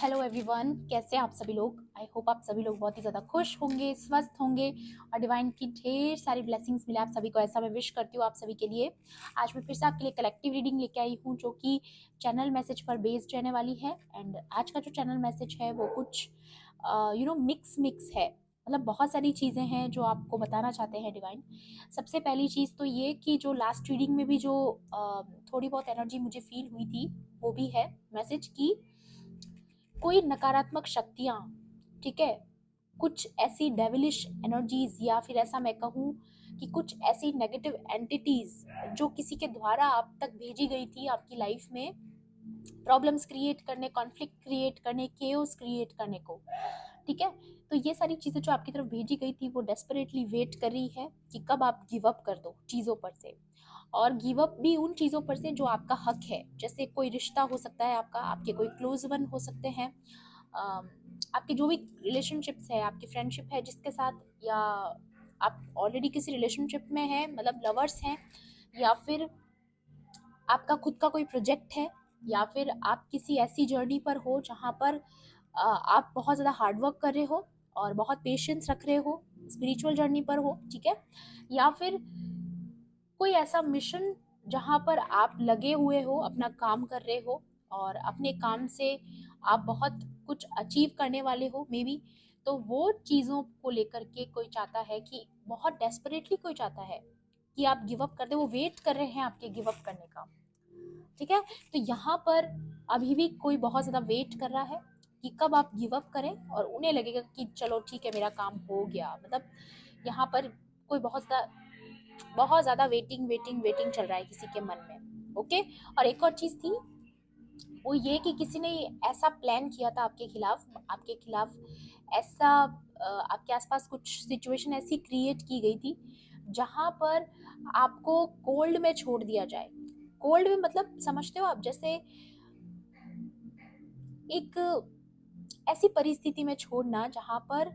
Hello everyone, कैसे हैं आप सभी लोग। आई होप आप सभी लोग बहुत ही ज़्यादा खुश होंगे, स्वस्थ होंगे और डिवाइन की ढेर सारी ब्लेसिंग्स मिले आप सभी को, ऐसा मैं विश करती हूँ आप सभी के लिए। आज मैं फिर से आपके लिए कलेक्टिव रीडिंग लेके आई हूँ जो कि चैनल मैसेज पर बेस्ड रहने वाली है। एंड आज का जो चैनल मैसेज है वो कुछ मिक्स है, मतलब बहुत सारी चीज़ें हैं जो आपको बताना चाहते हैं डिवाइन। सबसे पहली चीज़ तो ये कि जो लास्ट रीडिंग में भी जो थोड़ी बहुत एनर्जी मुझे फील हुई थी वो भी है मैसेज की कोई नकारात्मक शक्तियाँ, ठीक है, कुछ ऐसी डेविलिश एनर्जीज या फिर ऐसा मैं कहूँ कि कुछ ऐसी नेगेटिव एंटिटीज जो किसी के द्वारा आप तक भेजी गई थी आपकी लाइफ में प्रॉब्लम्स क्रिएट करने, कॉन्फ्लिक्ट क्रिएट करने, केओस क्रिएट करने को, ठीक है। तो ये सारी चीज़ें जो आपकी तरफ भेजी गई थी वो डेस्परेटली वेट कर रही है कि कब आप गिव अप कर दो चीज़ों पर से, और गिव अप भी उन चीज़ों पर से जो आपका हक है। जैसे कोई रिश्ता हो सकता है आपका, आपके कोई क्लोज वन हो सकते हैं, आपके जो भी रिलेशनशिप्स है, आपकी फ्रेंडशिप है जिसके साथ, या आप ऑलरेडी किसी रिलेशनशिप में हैं, मतलब लवर्स हैं, या फिर आपका खुद का कोई प्रोजेक्ट है, या फिर आप किसी ऐसी जर्नी पर हो जहाँ पर आप बहुत ज़्यादा हार्डवर्क कर रहे हो और बहुत पेशेंस रख रहे हो, स्पिरिचुअल जर्नी पर हो, ठीक है। या फिर कोई ऐसा मिशन जहाँ पर आप लगे हुए हो, अपना काम कर रहे हो और अपने काम से आप बहुत कुछ अचीव करने वाले हो मे बी। तो वो चीज़ों को लेकर के कोई चाहता है कि बहुत डेस्परेटली कोई चाहता है कि आप गिव अप कर दे, वो वेट कर रहे हैं आपके गिव अप करने का, ठीक है। तो यहाँ पर अभी भी कोई बहुत ज़्यादा वेट कर रहा है कि कब आप गिव अप करें और उन्हें लगेगा कि चलो ठीक है मेरा काम हो गया, मतलब यहाँ पर कोई बहुत ज़्यादा वेटिंग वेटिंग वेटिंग चल रहा है किसी के मन में, ओके। और एक और चीज़ थी वो ये कि किसी ने ऐसा प्लान किया था आपके खिलाफ ऐसा आपके आसपास कुछ सिचुएशन ऐसी क्रिएट की गई थी जहां पर आपको कोल्ड में छोड़ दिया जाए। कोल्ड में मतलब समझते हो आप, जैसे एक ऐसी परिस्थिति में छोड़ना जहां पर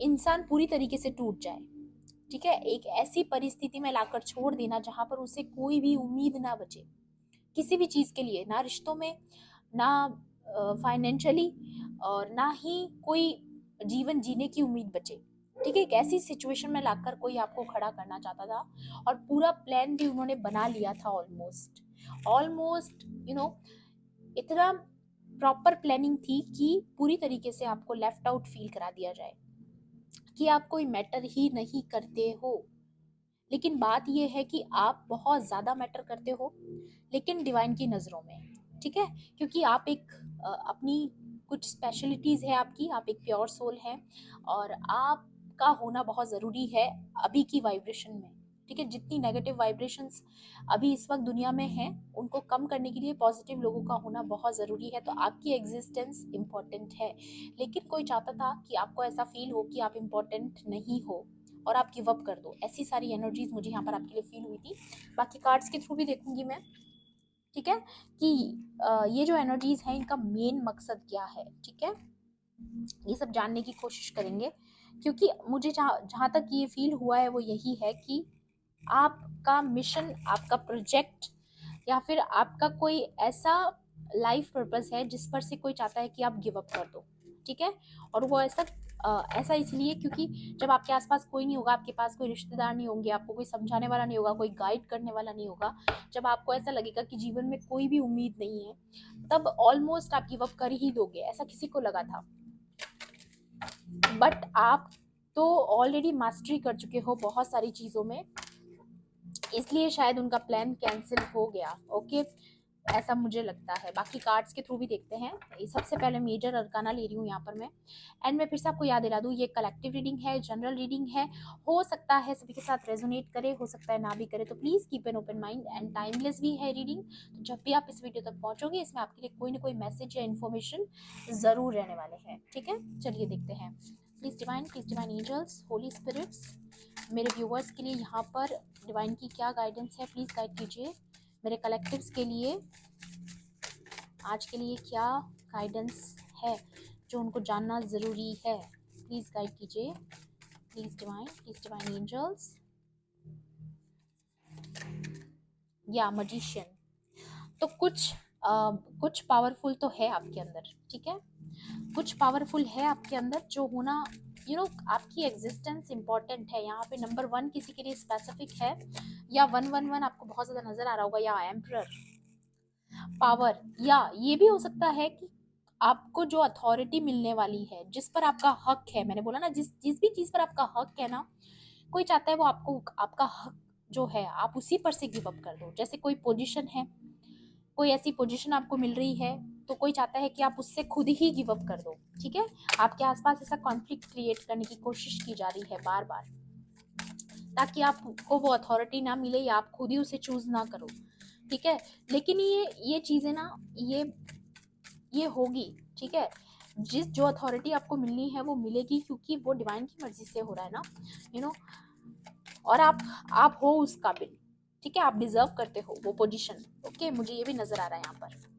इंसान पूरी तरीके से टूट जाए, ठीक है। एक ऐसी परिस्थिति में लाकर छोड़ देना जहां पर उसे कोई भी उम्मीद ना बचे किसी भी चीज़ के लिए, ना रिश्तों में, ना फाइनेंशियली, और ना ही कोई जीवन जीने की उम्मीद बचे, ठीक है। एक ऐसी सिचुएशन में लाकर कोई आपको खड़ा करना चाहता था और पूरा प्लान भी उन्होंने बना लिया था, ऑलमोस्ट ऑलमोस्ट इतना प्रॉपर प्लानिंग थी कि पूरी तरीके से आपको लेफ्ट आउट फील करा दिया जाए कि आप कोई मैटर ही नहीं करते हो। लेकिन बात यह है कि आप बहुत ज़्यादा मैटर करते हो, लेकिन डिवाइन की नज़रों में, ठीक है। क्योंकि आप एक अपनी कुछ स्पेशलिटीज़ है आपकी, आप एक प्योर सोल हैं और आपका होना बहुत ज़रूरी है अभी की वाइब्रेशन में, ठीक है। जितनी नेगेटिव वाइब्रेशंस अभी इस वक्त दुनिया में हैं उनको कम करने के लिए पॉजिटिव लोगों का होना बहुत ज़रूरी है, तो आपकी एग्जिस्टेंस इम्पॉर्टेंट है। लेकिन कोई चाहता था कि आपको ऐसा फील हो कि आप इम्पॉर्टेंट नहीं हो और आप गिव अप कर दो। ऐसी सारी एनर्जीज मुझे यहाँ पर आपके लिए फील हुई थी। बाकी कार्ड्स के थ्रू भी देखूंगी मैं, ठीक है, कि ये जो एनर्जीज हैं इनका मेन मकसद क्या है, ठीक है। ये सब जानने की कोशिश करेंगे क्योंकि मुझे जहाँ तक ये फील हुआ है वो यही है कि आपका मिशन, आपका प्रोजेक्ट या फिर आपका कोई ऐसा लाइफ पर्पस है जिस पर से कोई चाहता है कि आप गिव अप कर दो, ठीक है। और वो ऐसा इसलिए क्योंकि जब आपके आसपास कोई नहीं होगा, आपके पास कोई रिश्तेदार नहीं होंगे, आपको कोई समझाने वाला नहीं होगा, कोई गाइड करने वाला नहीं होगा, जब आपको ऐसा लगेगा कि जीवन में कोई भी उम्मीद नहीं है, तब ऑलमोस्ट आप गिव अप कर ही दोगे, ऐसा किसी को लगा था। बट आप तो ऑलरेडी मास्टरी कर चुके हो बहुत सारी चीज़ों में, इसलिए शायद उनका प्लान कैंसिल हो गया, ओके, ऐसा मुझे लगता है। बाकी कार्ड्स के थ्रू भी देखते हैं। सबसे पहले मेजर अरकाना ले रही हूँ यहाँ पर मैं। एंड मैं फिर से आपको याद दिला दूँ, ये कलेक्टिव रीडिंग है, जनरल रीडिंग है, हो सकता है सभी के साथ रेजोनेट करे, हो सकता है ना भी करे, तो please keep an open mind. And timeless भी है रीडिंग, तो जब भी आप इस वीडियो तक पहुँचोगे इसमें आपके लिए कोई ना कोई मैसेज या इन्फॉर्मेशन ज़रूर रहने वाले हैं, ठीक है। चलिए देखते हैं। Please divine angels, holy spirits, मेरे व्यूवर्स के लिए यहाँ पर डिवाइन की क्या गाइडेंस है, प्लीज़ गाइड कीजिए। मेरे कलेक्टिव्स के लिए आज के लिए क्या गाइडेंस है जो उनको जानना ज़रूरी है, प्लीज़ गाइड कीजिए। प्लीज़ डिवाइन एंजल्स या मजिशियन। तो कुछ कुछ पावरफुल तो है आपके अंदर, ठीक है, कुछ पावरफुल है आपके अंदर जो होना आपकी एग्जिस्टेंस इंपॉर्टेंट है। यहाँ पे नंबर 1 किसी के लिए स्पेसिफिक है, या 111 आपको बहुत ज्यादा नजर आ रहा होगा, या एम्परर पावर, या ये भी हो सकता है कि आपको जो अथॉरिटी मिलने वाली है, जिस पर आपका हक है, मैंने बोला ना जिस जिस भी चीज पर आपका हक है ना, कोई चाहता है वो आपको आपका हक जो है आप उसी पर से गिव अप कर दो। जैसे कोई पोजीशन है, कोई ऐसी पोजीशन आपको मिल रही है, तो कोई चाहता है कि आप उससे खुद ही गिव अप कर दो, ठीक है। आपके आसपास ऐसा कॉन्फ्लिक्ट क्रिएट करने की कोशिश की जा रही है बार बार, ताकि आपको वो अथॉरिटी ना मिले या आप खुद ही उसे चूज ना करो, ठीक है। लेकिन ये चीजें ना, ये होगी, ठीक है। जो अथॉरिटी आपको मिलनी है वो मिलेगी, क्योंकि वो डिवाइन की मर्जी से हो रहा है ना, यू नो और आप हो उस काबिल, ठीक है, आप डिजर्व करते हो वो पोजीशन। ओके, मुझे ये भी नजर आ रहा है यहाँ पर,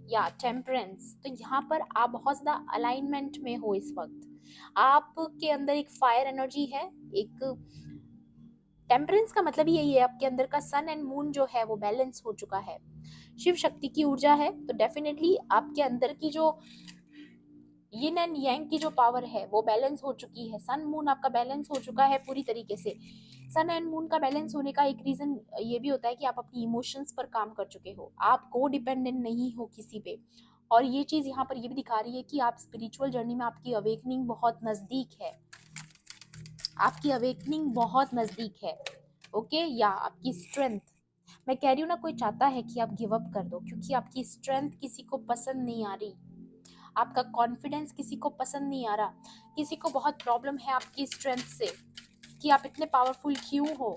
या टेम्परेंस। तो यहाँ पर आप बहुत ज्यादा अलाइनमेंट में हो इस वक्त, आपके अंदर एक फायर एनर्जी है। एक टेम्परेंस का मतलब यही है, आपके अंदर का सन एंड मून जो है वो बैलेंस हो चुका है, शिव शक्ति की ऊर्जा है। तो डेफिनेटली आपके अंदर की जो यिन एंड यांग की जो पावर है वो बैलेंस हो चुकी है। सन मून आपका बैलेंस हो चुका है पूरी तरीके से। सन एंड मून का बैलेंस होने का एक रीजन ये भी होता है कि आप अपनी इमोशंस पर काम कर चुके हो, आप को डिपेंडेंट नहीं हो किसी पे। और ये चीज यहाँ पर ये भी दिखा रही है कि आप स्पिरिचुअल जर्नी में, आपकी अवेकनिंग बहुत नजदीक है, आपकी अवेकनिंग बहुत नजदीक है। ओके, या आपकी स्ट्रेंथ, मैं कह रही हूँ ना, कोई चाहता है कि आप गिव अप कर दो, क्योंकि आपकी स्ट्रेंथ किसी को पसंद नहीं आ रही, आपका कॉन्फिडेंस किसी को पसंद नहीं आ रहा, किसी को बहुत प्रॉब्लम है आपकी स्ट्रेंथ से, कि आप इतने पावरफुल क्यों हो,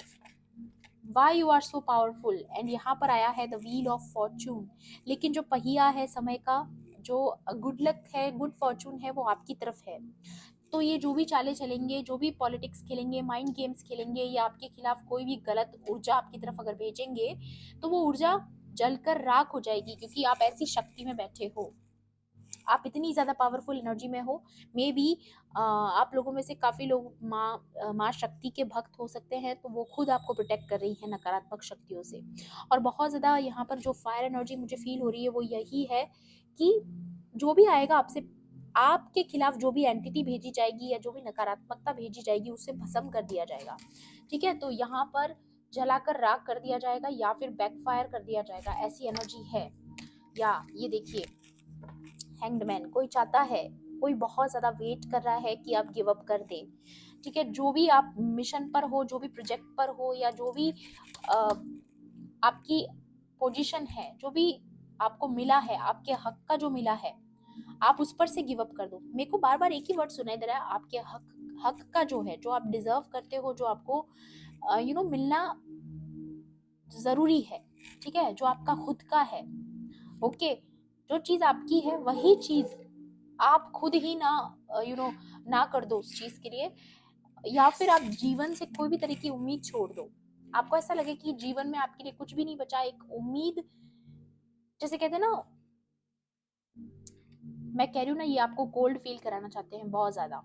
why you are so powerful. And यहाँ पर आया है द व्हील ऑफ फॉर्चून, लेकिन जो पहिया है समय का, जो गुड लक है, गुड फॉर्चून है, वो आपकी तरफ है। तो ये जो भी चाले चलेंगे, जो भी पॉलिटिक्स खेलेंगे, माइंड गेम्स खेलेंगे, या आपके खिलाफ कोई भी गलत ऊर्जा आपकी तरफ अगर भेजेंगे, तो वो ऊर्जा जलकर राख हो जाएगी, क्योंकि आप ऐसी शक्ति में बैठे हो, आप इतनी ज्यादा पावरफुल एनर्जी में हो। मे बी आप लोगों में से काफी लोग माँ शक्ति के भक्त हो सकते हैं, तो वो खुद आपको प्रोटेक्ट कर रही है नकारात्मक शक्तियों से। और बहुत ज्यादा यहाँ पर जो फायर एनर्जी मुझे फील हो रही है वो यही है कि जो भी आएगा आपसे, आपके खिलाफ जो भी एंटिटी भेजी जाएगी या जो भी नकारात्मकता भेजी जाएगी, उसे भस्म कर दिया जाएगा, ठीक है। तो यहाँ पर जलाकर राख कर दिया जाएगा, या फिर बैकफायर कर दिया जाएगा, ऐसी एनर्जी है। या ये देखिए, हैंग्ड मैन, कोई चाहता है, कोई बहुत ज्यादा वेट कर रहा है कि आप गिव अप कर दे, ठीक है। जो भी आप मिशन पर हो, जो भी प्रोजेक्ट पर हो, या जो भी आ, आपकी पोजीशन है, जो भी आपको मिला है, आपके हक का जो मिला है, आप उस पर से गिव अप कर दो। मेरे को बार बार एक ही वर्ड सुनाई दे रहा है, आपके हक, हक का जो है, जो आप डिजर्व करते हो, जो आपको मिलना जरूरी है, ठीक है, जो आपका खुद का है। ओके, जो चीज आपकी है वही चीज आप खुद ही ना ना कर दो उस चीज के लिए, या फिर आप जीवन से कोई भी तरह की उम्मीद छोड़ दो। आपको ऐसा लगे कि जीवन में आपके लिए कुछ भी नहीं बचा, एक उम्मीद, जैसे कहते हैं ना, मैं कह रही हूँ ना, ये आपको कोल्ड फील कराना चाहते हैं बहुत ज्यादा,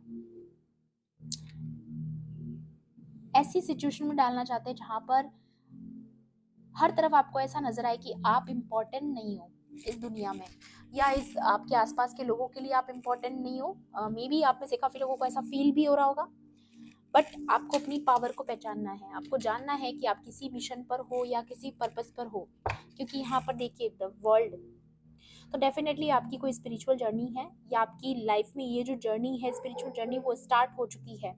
ऐसी सिचुएशन में डालना चाहते हैं जहां पर हर तरफ आपको ऐसा नजर आए कि आप इम्पोर्टेंट नहीं हो इस दुनिया में, या इस आपके आसपास के लोगों के लिए आप इम्पोर्टेंट नहीं हो। मे बी आप में से काफी लोगों को ऐसा फील भी हो रहा होगा, बट आपको अपनी पावर को पहचानना है, आपको जानना है कि आप किसी मिशन पर हो या किसी पर्पस पर हो। क्योंकि यहाँ पर देखिए द वर्ल्ड, तो डेफिनेटली आपकी कोई स्पिरिचुअल जर्नी है, या आपकी लाइफ में ये जो जर्नी है, स्पिरिचुअल जर्नी, वो स्टार्ट हो चुकी है,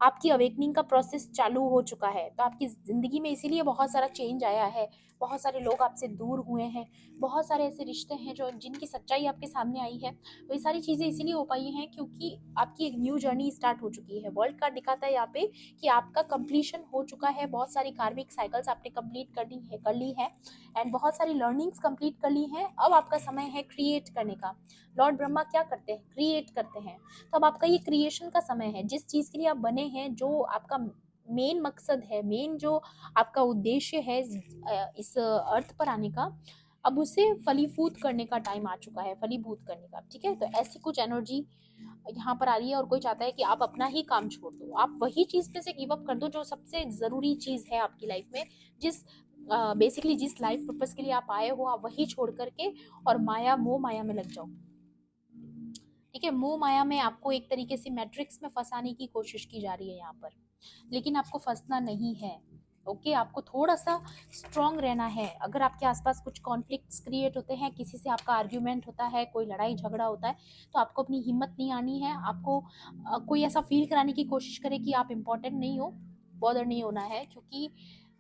आपकी अवेकनिंग का प्रोसेस चालू हो चुका है। तो आपकी जिंदगी में इसीलिए बहुत सारा चेंज आया है, बहुत सारे लोग आपसे दूर हुए हैं, बहुत सारे ऐसे रिश्ते हैं जो जिनकी सच्चाई आपके सामने आई है। तो ये सारी चीजें इसीलिए हो पाई हैं क्योंकि आपकी एक न्यू जर्नी स्टार्ट हो चुकी है। वर्ल्ड कार्ड दिखाता है यहाँ पे कि आपका कंप्लीशन हो चुका है, बहुत सारी कार्मिक साइकिल्स आपने कंप्लीट कर ली है, एंड बहुत सारी लर्निंग्स कंप्लीट कर ली हैं। अब आपका समय है क्रिएट करने का। लॉर्ड ब्रह्मा क्या करते हैं? क्रिएट करते हैं। तो अब आपका ये क्रिएशन का समय है, जिस चीज के लिए आप बने हैं, जो आपका मेन मकसद है, मेन जो आपका उद्देश्य है इस अर्थ पर आने का, अब उसे फलीभूत करने का टाइम आ चुका है, फलीभूत करने का, ठीक है। तो ऐसी कुछ एनर्जी यहाँ पर आ रही है, और कोई चाहता है कि आप अपना ही काम छोड़ दो, आप वही चीज पे से गिव अप कर दो जो सबसे जरूरी चीज है आपकी लाइफ में, जिस बेसिकली जिस लाइफ पर्पस के लिए आप आए हो आप वही छोड़ करके और माया मोह माया में लग जाओ। ठीक है, मोह माया में आपको एक तरीके से मैट्रिक्स में फंसाने की कोशिश की जा रही है यहाँ पर, लेकिन आपको फंसना नहीं है। ओके, आपको थोड़ा सा स्ट्रांग रहना है। अगर आपके आसपास कुछ कॉन्फ्लिक्ट्स क्रिएट होते हैं, किसी से आपका आर्ग्यूमेंट होता है, कोई लड़ाई झगड़ा होता है, तो आपको अपनी हिम्मत नहीं आनी है। आपको कोई ऐसा फील कराने की कोशिश करे कि आप इम्पोर्टेंट नहीं हो, बॉदर नहीं होना है, क्योंकि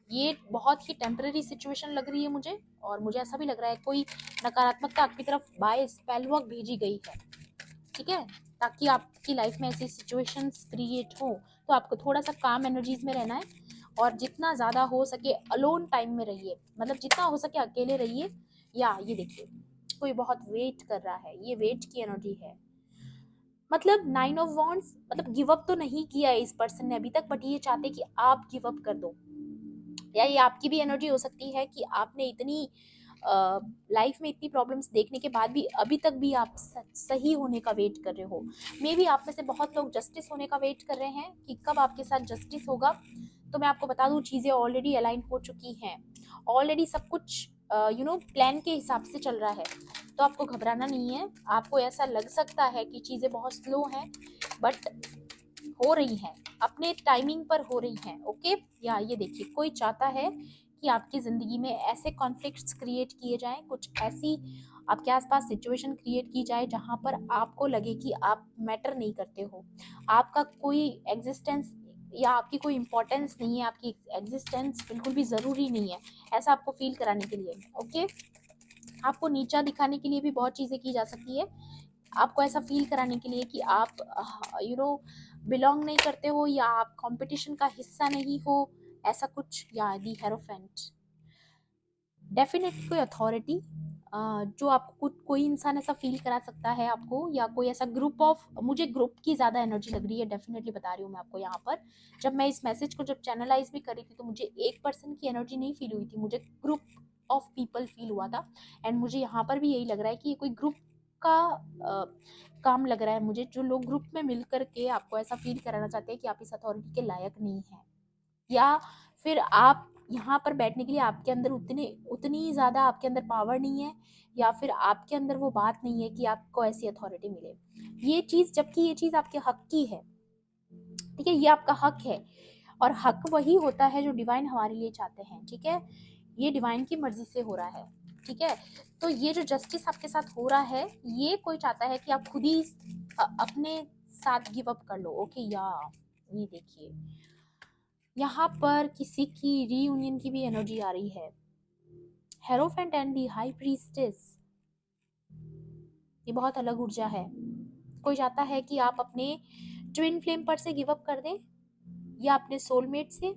ये बहुत ही टेम्पररी सिचुएशन लग रही है मुझे। और मुझे ऐसा भी लग रहा है कोई नकारात्मकता आपकी तरफ बाय स्पेल वर्क भेजी गई है। ठीक है, ताकि आपकी लाइफ में ऐसी सिचुएशंस क्रिएट हो, तो आपको थोड़ा सा काम एनर्जीज में रहना है और जितना ज़्यादा हो सके अलोन टाइम में रहिए, मतलब जितना हो सके अकेले रहिए। या ये देखिए, कोई बहुत वेट कर रहा है, ये वेट की एनर्जी है। मतलब 9 ऑफ वॉन्ड्स, मतलब गिव अप तो नहीं किया है इस पर्सन ने अभी तक, बट ये चाहते कि आप गिव अप कर दो। या ये आपकी भी एनर्जी हो सकती है कि आपने इतनी लाइफ में इतनी प्रॉब्लम्स देखने के बाद भी अभी तक भी आप सही होने का वेट कर रहे हो। मे बी आप में से बहुत लोग जस्टिस होने का वेट कर रहे हैं कि कब आपके साथ जस्टिस होगा। तो मैं आपको बता दूं, चीज़ें ऑलरेडी अलाइन हो चुकी हैं, ऑलरेडी सब कुछ प्लान के हिसाब से चल रहा है। तो आपको घबराना नहीं है। आपको ऐसा लग सकता है कि चीज़ें बहुत स्लो हैं, बट हो रही हैं, अपने टाइमिंग पर हो रही हैं। ओके, या ये देखिए, कोई चाहता है कि आपकी ज़िंदगी में ऐसे कॉन्फ्लिक्ट्स क्रिएट किए जाएं, कुछ ऐसी आपके आसपास सिचुएशन क्रिएट की जाए जहां पर आपको लगे कि आप मैटर नहीं करते हो, आपका कोई एग्जिस्टेंस या आपकी कोई इंपॉर्टेंस नहीं है, आपकी एग्जिस्टेंस बिल्कुल भी ज़रूरी नहीं है, ऐसा आपको फील कराने के लिए। ओके, आपको नीचा दिखाने के लिए भी बहुत चीज़ें की जा सकती है, आपको ऐसा फील कराने के लिए कि आप बिलोंग नहीं करते हो या आप कंपटीशन का हिस्सा नहीं हो, ऐसा कुछ। या दी हेरोफेंट, डेफिनेटली कोई अथॉरिटी जो आपको कोई इंसान ऐसा फील करा सकता है आपको, या कोई ऐसा ग्रुप ऑफ, मुझे ग्रुप की ज़्यादा एनर्जी लग रही है, डेफिनेटली बता रही हूँ मैं आपको यहाँ पर। जब मैं इस मैसेज को जब चैनलाइज भी कर रही थी तो मुझे एक पर्सन की एनर्जी नहीं फील हुई थी, मुझे ग्रुप ऑफ पीपल फील हुआ था। एंड मुझे यहाँ पर भी यही लग रहा है कि ये कोई ग्रुप का काम लग रहा है मुझे, जो लोग ग्रुप में मिल करके आपको ऐसा फील कराना चाहते हैं कि आप इस अथॉरिटी के लायक नहीं हैं, या फिर आप यहाँ पर बैठने के लिए आपके अंदर उतनी ज़्यादा आपके अंदर पावर नहीं है, या फिर आपके अंदर वो बात नहीं है कि आपको ऐसी अथॉरिटी मिले। ये चीज़, जबकि ये चीज़ आपके हक की है। ठीक है, ये आपका हक है, और हक वही होता है जो डिवाइन हमारे लिए चाहते हैं। ठीक है, ये डिवाइन की मर्जी से हो रहा है। ठीक है, तो ये जो जस्टिस आपके साथ हो रहा है, ये कोई चाहता है कि आप खुद ही अपने साथ गिव अप कर लो। ओके, या ये देखिए, यहाँ पर किसी की रीयूनियन की भी एनर्जी आ रही है। Hierophant and the high priestess, ये बहुत अलग ऊर्जा है। कोई चाहता है कि आप अपने ट्विन फ्लेम पर से गिव अप कर दें, या अपने सोलमेट से।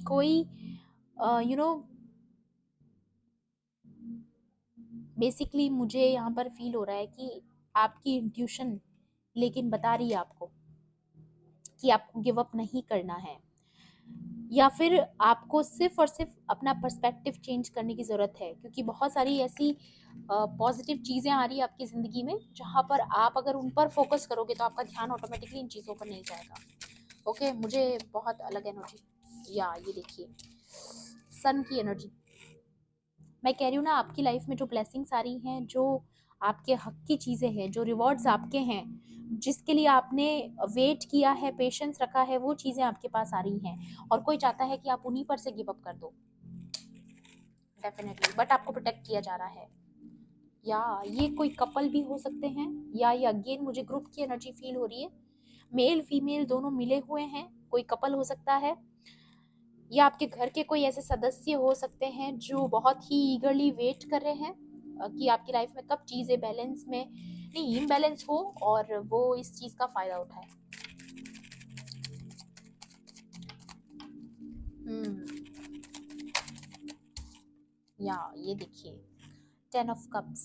कोई यू नो बेसिकली मुझे यहाँ पर फील हो रहा है कि आपकी इंट्यूशन लेकिन बता रही है आपको कि आपको गिव अप नहीं करना है, या फिर आपको सिर्फ और सिर्फ अपना पर्सपेक्टिव चेंज करने की ज़रूरत है, क्योंकि बहुत सारी ऐसी पॉजिटिव चीज़ें आ रही है आपकी ज़िंदगी में जहाँ पर आप अगर उन पर फोकस करोगे तो आपका ध्यान ऑटोमेटिकली इन चीज़ों पर नहीं जाएगा। ओके, मुझे बहुत अलग एनर्जी, या ये देखिए, सन की एनर्जी। मैं कह रही हूँ ना, आपकी लाइफ में जो ब्लेसिंग्स आ रही हैं, जो आपके हक की चीज़ें हैं, जो रिवॉर्ड्स आपके हैं, जिसके लिए आपने वेट किया है, पेशेंस रखा है, वो चीज़ें आपके पास आ रही हैं, और कोई चाहता है कि आप उन्हीं पर से गिव अप कर दो, डेफिनेटली, बट आपको प्रोटेक्ट किया जा रहा है। या ये कोई कपल भी हो सकते हैं, या ये अगेन मुझे ग्रुप की एनर्जी फील हो रही है, मेल फीमेल दोनों मिले हुए हैं, कोई कपल हो सकता है, या आपके घर के कोई ऐसे सदस्य हो सकते हैं जो बहुत ही ईगरली वेट कर रहे हैं कि आपकी लाइफ में कब चीज़ें बैलेंस में नहीं इम्बैलेंस हो और वो इस चीज़ का फ़ायदा उठाए। या ये देखिए, 10 ऑफ कप्स,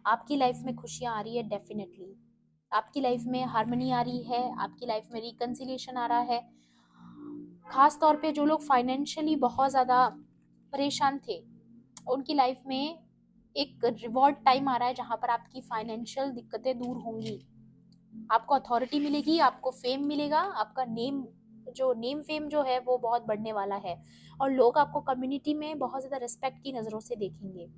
आपकी लाइफ में खुशियाँ आ रही है, डेफिनेटली आपकी लाइफ में हार्मनी आ रही है, आपकी लाइफ में रिकन्सिलिएशन आ रहा है। खास तौर पे जो लोग फाइनेंशियली बहुत ज़्यादा परेशान थे, उनकी लाइफ में एक रिवॉर्ड टाइम आ रहा है जहाँ पर आपकी फाइनेंशियल दिक्कतें दूर होंगी, आपको अथॉरिटी मिलेगी, आपको फेम मिलेगा, आपका नेम जो नेम फेम जो है वो बहुत बढ़ने वाला है, और लोग आपको कम्युनिटी में बहुत ज़्यादा रिस्पेक्ट की नज़रों से देखेंगे।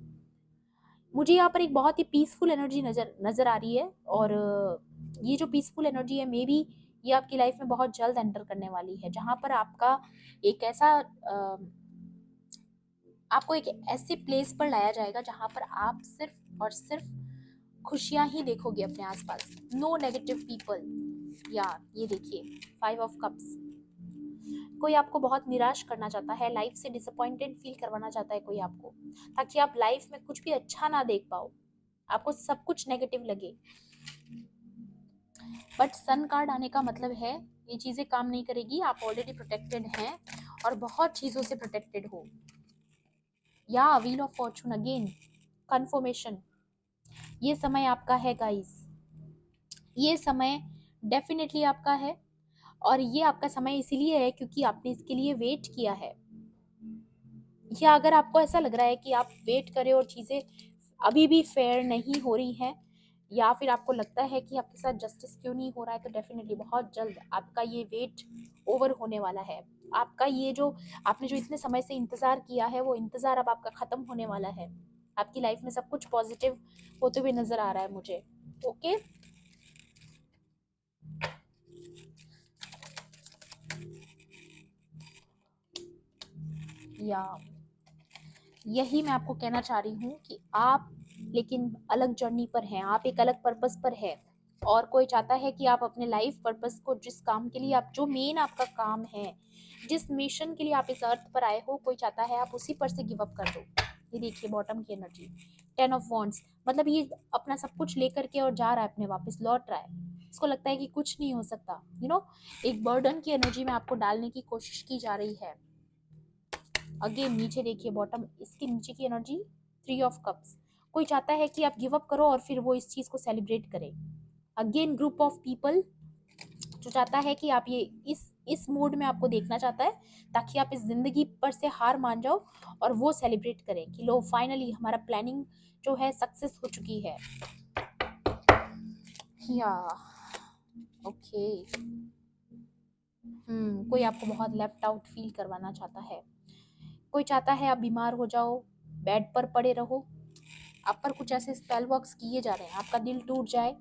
मुझे यहाँ पर एक बहुत ही पीसफुल एनर्जी नज़र नज़र आ रही है, और ये जो पीसफुल एनर्जी है मे बी ये आपकी लाइफ में बहुत जल्द एंटर करने वाली है, जहाँ पर आपका एक ऐसा आपको एक ऐसे प्लेस पर लाया जाएगा जहाँ पर आप सिर्फ और सिर्फ खुशियाँ ही देखोगे अपने आसपास, नो नेगेटिव पीपल। या ये देखिए 5 ऑफ कप्स, कोई आपको बहुत निराश करना चाहता है, लाइफ से डिसअपॉइंटेड फील करवाना चाहता है कोई आपको, ताकि आप लाइफ में कुछ भी अच्छा ना देख पाओ, आपको सब कुछ नेगेटिव लगे। बट सन कार्ड आने का मतलब है ये चीज़ें काम नहीं करेगी, आप ऑलरेडी प्रोटेक्टेड हैं और बहुत चीज़ों से प्रोटेक्टेड हो। या wheel of Fortune again, confirmation, ये समय आपका है गाइस, ये समय डेफिनेटली आपका है, और ये आपका समय इसीलिए है क्योंकि आपने इसके लिए वेट किया है। या अगर आपको ऐसा लग रहा है कि आप वेट करें और चीज़ें अभी भी फेयर नहीं हो रही हैं, या फिर आपको लगता है कि आपके साथ जस्टिस क्यों नहीं हो रहा है, तो डेफिनेटली बहुत जल्द आपका ये वेट ओवर होने वाला है। आपका ये जो आपने जो इतने समय से इंतज़ार किया है वो इंतज़ार अब आपका ख़त्म होने वाला है। आपकी लाइफ में सब कुछ पॉजिटिव होते हुए नज़र आ रहा है मुझे। ओके, या यही मैं आपको कहना चाह रही हूँ कि आप लेकिन अलग जर्नी पर हैं, आप एक अलग पर्पस पर है, और कोई चाहता है कि आप अपने लाइफ पर्पस को, जिस काम के लिए आप, जो मेन आपका काम है, जिस मिशन के लिए आप इस अर्थ पर आए हो, कोई चाहता है आप उसी पर से गिव अप कर दो। ये देखिए बॉटम की एनर्जी, 10 ऑफ वॉन्ड्स, मतलब ये अपना सब कुछ लेकर के और जा रहा है, अपने वापस लौट रहा है, इसको लगता है कि कुछ नहीं हो सकता, एक बर्डन की एनर्जी में आपको डालने की कोशिश की जा रही है। अगेन नीचे देखिए बॉटम, इसके नीचे की एनर्जी 3 ऑफ कप्स, कोई चाहता है कि आप गिव अप करो और फिर वो इस चीज को सेलिब्रेट करें। अगेन ग्रुप ऑफ पीपल जो चाहता है कि आप ये इस मोड में आपको देखना चाहता है, ताकि आप इस जिंदगी पर से हार मान जाओ और वो सेलिब्रेट करें कि लो फाइनली हमारा प्लानिंग जो है सक्सेस हो चुकी है। या ओके, कोई आपको बहुत लेफ्ट आउट फील करवाना चाहता है, कोई चाहता है आप बीमार हो जाओ, बेड पर पड़े रहो, आप पर कुछ ऐसे स्पेल वर्क्स किए जा रहे हैं, आपका दिल टूट जाए,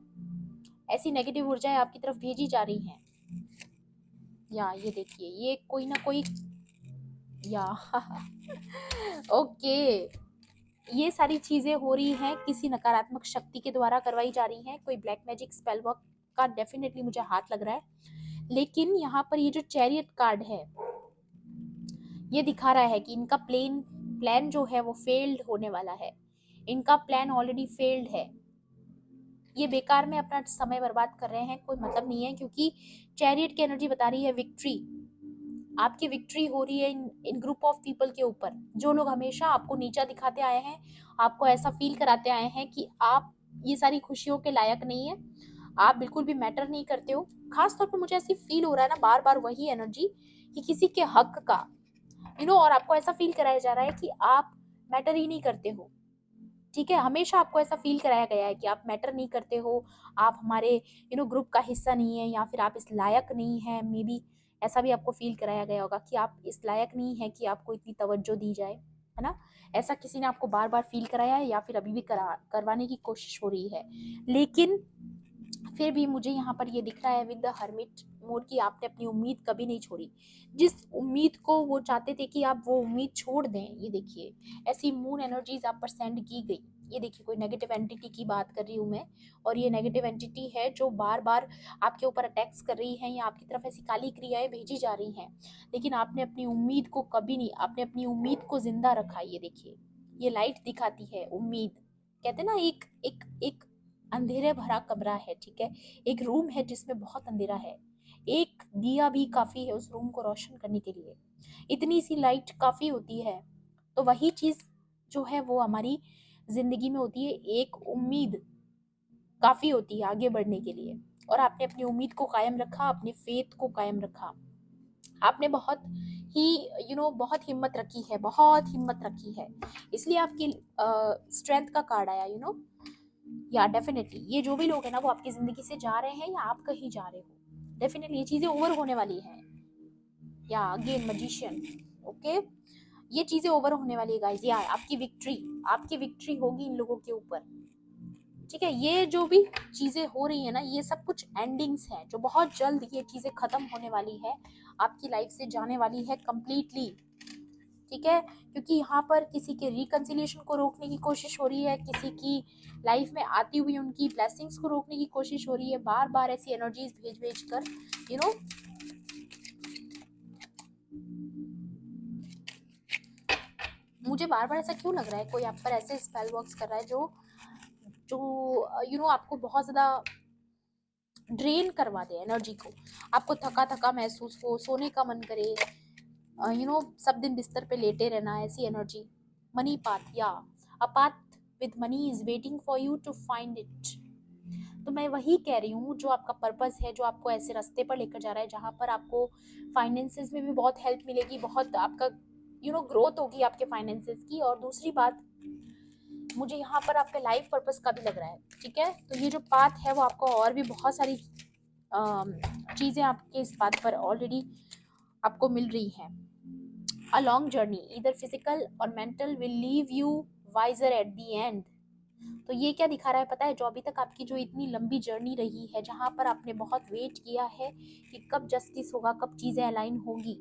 ऐसी नेगेटिव ऊर्जाएं आपकी तरफ भेजी जा रही हैं। या ये देखिए ये कोई ना कोई, या ओके, ये सारी चीजें हो रही हैं किसी नकारात्मक शक्ति के द्वारा करवाई जा रही हैं, कोई ब्लैक मैजिक स्पेल वर्क का डेफिनेटली मुझे हाथ लग रहा है। लेकिन यहाँ पर ये जो चैरियट कार्ड है ये दिखा रहा है कि इनका प्लान जो है वो फेल्ड होने वाला है, इनका प्लान ऑलरेडी फेल्ड है, ये बेकार में अपना समय बर्बाद कर रहे हैं, कोई मतलब नहीं है, क्योंकि चैरियट की एनर्जी बता रही है विक्ट्री, आपकी विक्ट्री हो रही है इन ग्रुप ऑफ पीपल के ऊपर, जो लोग हमेशा आपको नीचा दिखाते आए हैं, आपको ऐसा फील कराते आए हैं कि आप ये सारी खुशियों के लायक नहीं है, आप बिल्कुल भी मैटर नहीं करते हो। खास तौर पर मुझे ऐसी फील हो रहा है ना बार बार वही एनर्जी कि किसी के हक का, और आपको ऐसा फील कराया जा रहा है कि आप मैटर ही नहीं करते हो। ठीक है, हमेशा आपको ऐसा फील कराया गया है कि आप मैटर नहीं करते हो, आप हमारे ग्रुप का हिस्सा नहीं है, या फिर आप इस लायक नहीं है, मे बी ऐसा भी आपको फील कराया गया होगा कि आप इस लायक नहीं है कि आपको इतनी तवज्जो दी जाए, है ना। ऐसा किसी ने आपको बार बार फील कराया है या फिर अभी भी करवाने की कोशिश हो रही है। लेकिन फिर भी मुझे यहाँ पर ये दिख रहा है विद द हर्मिट मोड कि आपने अपनी उम्मीद कभी नहीं छोड़ी, जिस उम्मीद को वो चाहते थे कि आप वो उम्मीद छोड़ दें, ये देखिए ऐसी मून एनर्जीज आप पर सेंड की गई। ये देखिए कोई नेगेटिव एंटिटी की बात कर रही हूँ मैं, और ये नेगेटिव एंटिटी है जो बार बार आपके ऊपर अटैक्स कर रही है या आपकी तरफ ऐसी काली क्रियाएं भेजी जा रही हैं, लेकिन आपने अपनी उम्मीद को कभी नहीं, आपने अपनी उम्मीद को जिंदा रखा। ये देखिए ये लाइट दिखाती है उम्मीद, कहते ना एक एक एक अंधेरे भरा कमरा है, ठीक है, एक रूम है जिसमें बहुत अंधेरा है, एक दिया भी काफी है उस रूम को रोशन करने के लिए, इतनी सी लाइट काफी होती है। तो वही चीज जो है वो हमारी जिंदगी में होती है, एक उम्मीद काफी होती है आगे बढ़ने के लिए, और आपने अपनी उम्मीद को कायम रखा, अपने फेथ को कायम रखा, आपने बहुत ही बहुत हिम्मत रखी है, बहुत हिम्मत रखी है, इसलिए आपकी स्ट्रेंथ का कार्ड आया, या डेफिनेटली ये जो भी लोग हैं ना वो आपकी जिंदगी से जा रहे हैं या आप कहीं जा रहे हो, डेफिनेटली ये चीजें ओवर होने वाली हैं। या अगेन मजिशियन। ओके, ये चीजें ओवर होने वाली है गाइस। या आपकी विक्ट्री होगी इन लोगों के ऊपर। ठीक है, ये जो भी चीजें हो रही है ना, ये सब कुछ एंडिंग्स हैं जो बहुत जल्द ये चीजें खत्म होने वाली है, आपकी लाइफ से जाने वाली है कंप्लीटली। ठीक है, क्योंकि यहाँ पर किसी के रिकंसिलिएशन को रोकने की कोशिश हो रही है, किसी की लाइफ में आती हुई उनकी ब्लेसिंग्स को रोकने की कोशिश हो रही है, बार बार ऐसी एनर्जीज भेज भेज कर यू नो। मुझे बार बार ऐसा क्यों लग रहा है कोई आप पर ऐसे स्पेल वर्क्स कर रहा है जो जो आपको बहुत ज्यादा ड्रेन करवा दे एनर्जी को, आपको थका थका महसूस हो, सोने का मन करे, सब दिन बिस्तर पे लेटे रहना, ऐसी एनर्जी। मनी पाथ, या a path with money is waiting for you to find it. तो मैं वही कह रही हूँ, जो आपका पर्पस है, जो आपको ऐसे रास्ते पर लेकर जा रहा है जहाँ पर आपको फाइनेंसेस में भी बहुत हेल्प मिलेगी, बहुत आपका ग्रोथ होगी आपके फाइनेंसेस की। और दूसरी बात, मुझे यहाँ पर आपके लाइफ पर्पस का भी लग रहा है। ठीक है, तो ये जो पाथ है वो आपको और भी बहुत सारी चीजें आपके इस पाथ पर ऑलरेडी आपको मिल रही हैं। अ लॉन्ग जर्नी इधर फिजिकल और mental will leave you wiser at the end. तो ये क्या दिखा रहा है पता है, जो अभी तक आपकी जो इतनी लंबी जर्नी रही है, जहां पर आपने बहुत वेट किया है कि कब जस्टिस होगा, कब चीजें अलाइन होगी,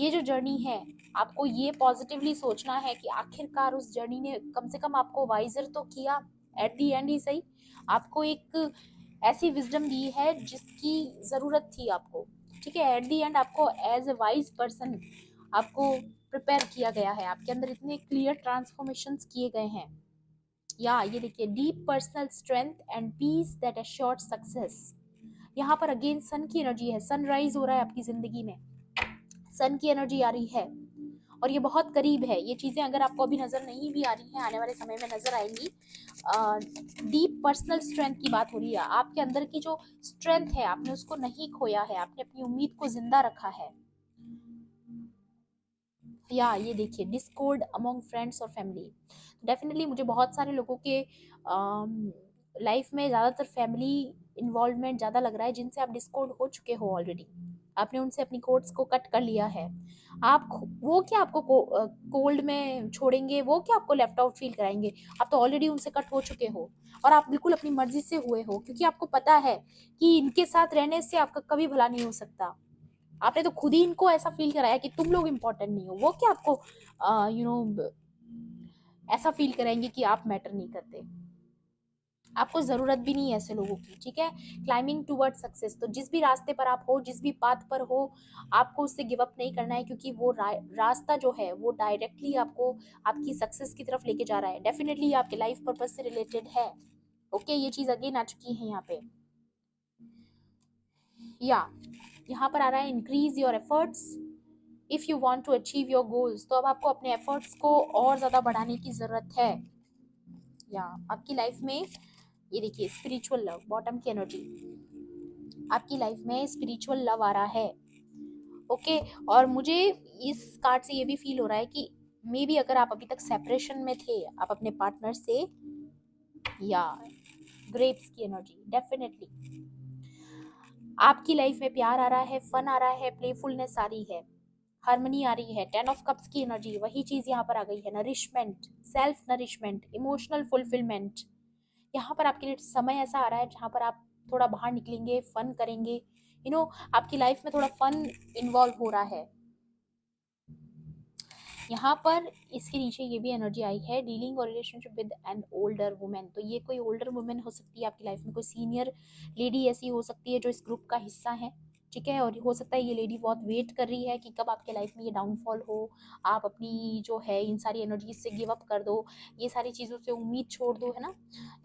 ये जो जर्नी है, आपको ये पॉजिटिवली सोचना है कि आखिरकार उस जर्नी ने कम से कम आपको वाइजर तो किया, एट दी एंड ही सही, आपको एक ऐसी विजडम दी है जिसकी जरूरत थी आपको। ठीक है, एट दी एंड आपको एज ए वाइज पर्सन आपको प्रिपेयर किया गया है, आपके अंदर इतने क्लियर ट्रांसफॉर्मेशंस किए गए हैं। या ये देखिए, deep personal strength and peace that assured success. यहाँ पर अगेन सन की एनर्जी है, सनराइज हो रहा है आपकी जिंदगी में, सन की एनर्जी आ रही है और ये बहुत करीब है। ये चीजें अगर आपको अभी नजर नहीं भी आ रही हैं, आने वाले समय में नजर आएंगी। डीप पर्सनल स्ट्रेंथ की बात हो रही है, आपके अंदर की जो स्ट्रेंथ है आपने उसको नहीं खोया है, आपने अपनी उम्मीद को जिंदा रखा है। या ये देखिए, डिस्कॉर्ड अमंग फ्रेंड्स और फैमिली। डेफिनेटली मुझे बहुत सारे लोगों के लाइफ में ज़्यादातर फैमिली इन्वॉल्वमेंट ज़्यादा लग रहा है, जिनसे आप डिस्कॉर्ड हो चुके हो ऑलरेडी। आपने उनसे अपनी कोर्ट्स को कट कर लिया है। आप वो क्या आपको कोल्ड में छोड़ेंगे, वो क्या आपको लेफ्ट आउट फील कराएंगे, आप तो ऑलरेडी उनसे कट हो चुके हो और आप बिल्कुल अपनी मर्जी से हुए हो, क्योंकि आपको पता है कि इनके साथ रहने से आपका कभी भला नहीं हो सकता। आपने तो खुद ही इनको ऐसा फील कराया कि तुम लोग इम्पोर्टेंट नहीं हो, वो क्या आपको ऐसा फील कराएंगे कि आप मैटर नहीं करते। आपको जरूरत भी नहीं है ऐसे लोगों की। ठीक है, क्लाइंबिंग टूवर्ड सक्सेस, तो जिस भी रास्ते पर आप हो, जिस भी पाथ पर हो, आपको उससे गिव अप नहीं करना है, क्योंकि वो रास्ता जो है वो डायरेक्टली आपको आपकी सक्सेस की तरफ लेके जा रहा है। डेफिनेटली आपके लाइफ पर्पस से रिलेटेड है। ओके, ये चीज अगेन आ चुकी है यहाँ पे। या यहाँ पर आ रहा है, increase your efforts if you want to achieve your goals. तो अब आपको अपने एफर्ट्स को और ज्यादा बढ़ाने की जरूरत है। या आपकी लाइफ में ये देखिए, स्पिरिचुअल लव, बॉटम की एनर्जी, आपकी लाइफ में स्पिरिचुअल लव आ रहा है। ओके, और मुझे इस कार्ड से ये भी फील हो रहा है कि मे बी अगर आप अभी तक सेपरेशन में थे आप अपने पार्टनर से, या ग्रेप्स की एनर्जी, डेफिनेटली आपकी लाइफ में प्यार आ रहा है, फन आ रहा है, प्लेफुलनेस आ रही है, हार्मनी आ रही है। 10 ऑफ कप्स की एनर्जी, वही चीज यहाँ पर आ गई है, nourishment, self nourishment, emotional fulfilment. यहाँ पर आपके लिए समय ऐसा आ रहा है जहाँ पर आप थोड़ा बाहर निकलेंगे, फन करेंगे, आपकी लाइफ में थोड़ा फन इन्वॉल्व हो रहा है। यहाँ पर इसके नीचे ये भी एनर्जी आई है, डीलिंग और relationship with an older women. तो ये कोई ओल्डर वुमेन हो सकती है आपकी लाइफ में, कोई सीनियर लेडी ऐसी हो सकती है जो इस ग्रुप का हिस्सा है। ठीक है, और हो सकता है ये लेडी बहुत वेट कर रही है कि कब आपके लाइफ में ये डाउनफॉल हो, आप अपनी जो है इन सारी एनर्जीज से गिव अप कर दो, ये सारी चीज़ों से उम्मीद छोड़ दो, है ना।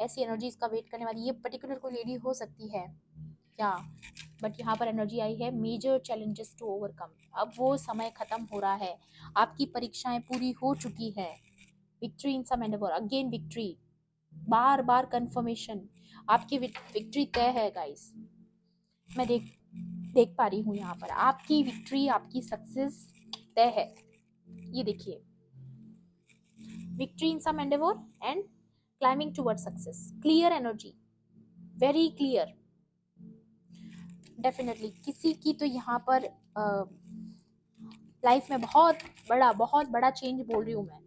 ऐसी एनर्जीज का वेट करने वाली ये पर्टिकुलर कोई लेडी हो सकती है। या बट यहाँ पर एनर्जी आई है, मेजर चैलेंजेस टू ओवरकम। अब वो समय खत्म हो रहा है, आपकी परीक्षाएं पूरी हो चुकी है। Victory in some endeavour, again victory, बार बार कंफर्मेशन, आपकी विक्ट्री तय है गाइस। मैं देख पा रही हूँ यहाँ पर आपकी विक्ट्री, आपकी सक्सेस तय है। ये देखिए, victory in some endeavour and climbing toward success, clear energy, very clear. Definitely किसी की तो यहाँ पर लाइफ में बहुत बड़ा चेंज बोल रही हूँ मैं,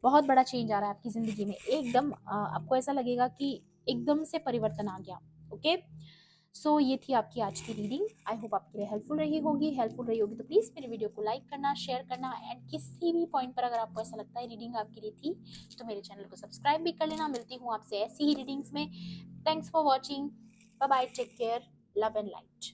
बहुत बड़ा चेंज आ रहा है आपकी ज़िंदगी में। एकदम आपको ऐसा लगेगा कि एकदम से परिवर्तन आ गया। ओके, सो ये थी आपकी आज की रीडिंग। आई होप आपके लिए हेल्पफुल रही होगी तो प्लीज़ मेरे वीडियो को लाइक करना, शेयर करना, एंड किसी भी पॉइंट पर अगर आपको ऐसा लगता है रीडिंग आपके लिए थी तो मेरे चैनल को सब्सक्राइब भी कर लेना। मिलती हूँ आपसे ऐसी ही रीडिंग्स में। Thanks for watching, bye bye, take care, love and light.